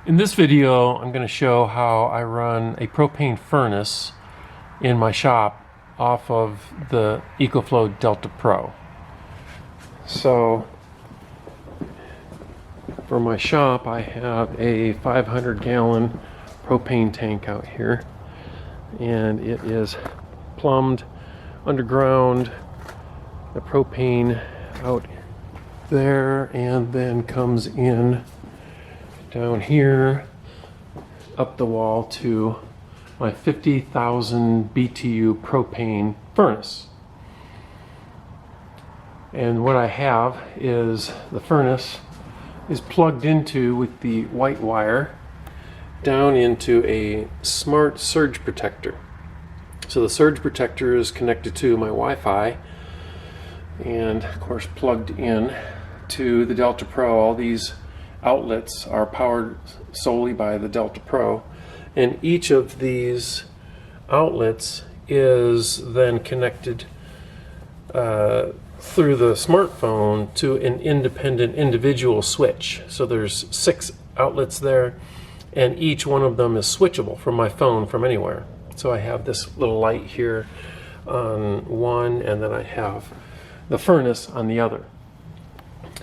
In this video, I'm going to show how I run a propane furnace in my shop off of the EcoFlow Delta Pro. So, for my shop, I have a 500-gallon propane tank out here, and it is plumbed underground. The propane out there and then comes in down here up the wall to my 50,000 BTU propane furnace. And what I have is the furnace is plugged into with the white wire down into a smart surge protector. So the surge protector is connected to my Wi-Fi and of course plugged in to the Delta Pro. All these outlets are powered solely by the Delta Pro, and each of these outlets is then connected through the smartphone to an independent individual switch. So there's 6 outlets there, and each one of them is switchable from my phone from anywhere. So I have this little light here on one, and then I have the furnace on the other.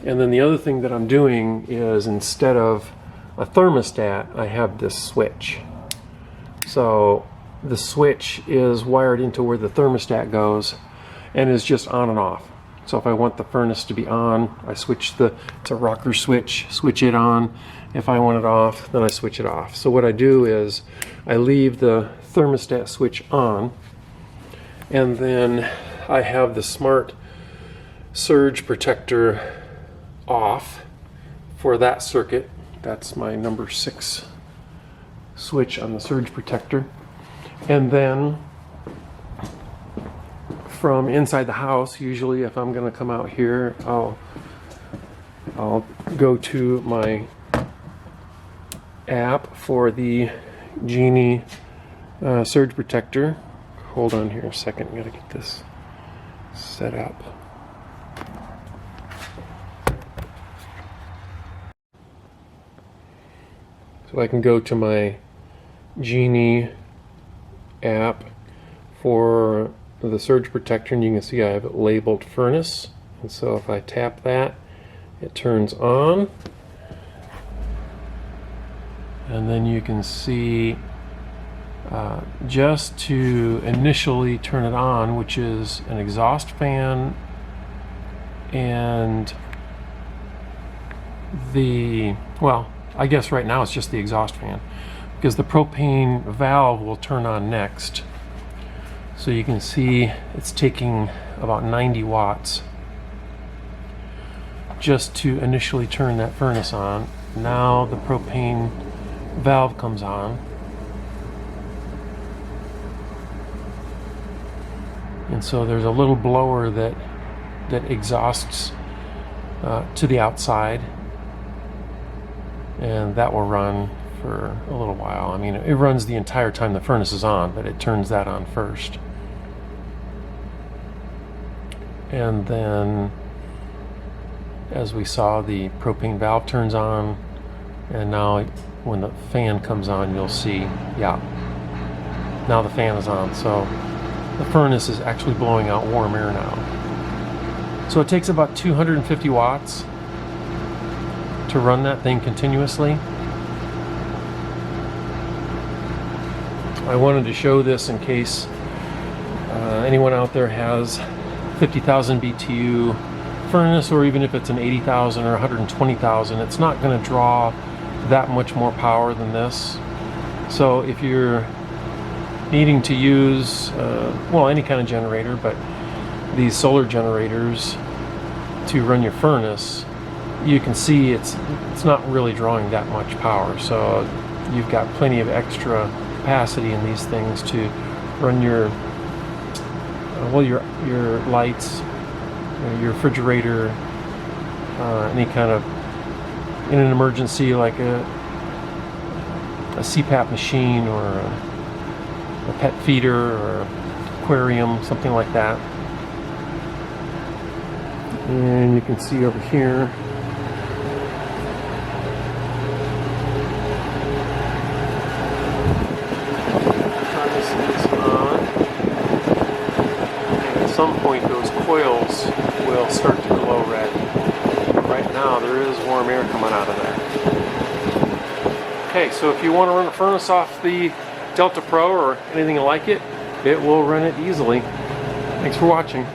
And then the other thing that I'm doing is, instead of a thermostat, I have this switch. So the switch is wired into where the thermostat goes and is just on and off. So if I want the furnace to be on, I switch it's a rocker switch, switch it on. If I want it off, then I switch it off. So what I do is I leave the thermostat switch on, and then I have the smart surge protector off for that circuit. That's my number 6 switch on the surge protector. And then from inside the house, usually if I'm going to come out here, I'll go to my app for the Genie surge protector. Hold on here a second, I gotta get this set up. So I can go to my Genie app for the surge protector, and you can see I have it labeled furnace. And so if I tap that, it turns on. And then you can see just to initially turn it on, which is an exhaust fan and I guess right now it's just the exhaust fan, because the propane valve will turn on next. So you can see it's taking about 90 watts just to initially turn that furnace on. Now the propane valve comes on, and so there's a little blower that exhausts to the outside, and that will run for a little while. I mean, it runs the entire time the furnace is on, but it turns that on first. And then, as we saw, the propane valve turns on, and now when the fan comes on, you'll see, yeah, now the fan is on. So the furnace is actually blowing out warm air now. So it takes about 250 watts to run that thing continuously. I wanted to show this in case anyone out there has 50,000 BTU furnace, or even if it's an 80,000 or 120,000, it's not going to draw that much more power than this. So if you're needing to use any kind of generator, but these solar generators to run your furnace, you can see it's not really drawing that much power. So you've got plenty of extra capacity in these things to run your lights, your refrigerator, any kind of, in an emergency, like a CPAP machine or a pet feeder or aquarium, something like that. And you can see over here some point those coils will start to glow red. But right now there is warm air coming out of there. Okay, so if you want to run a furnace off the Delta Pro or anything like it, it will run it easily. Thanks for watching.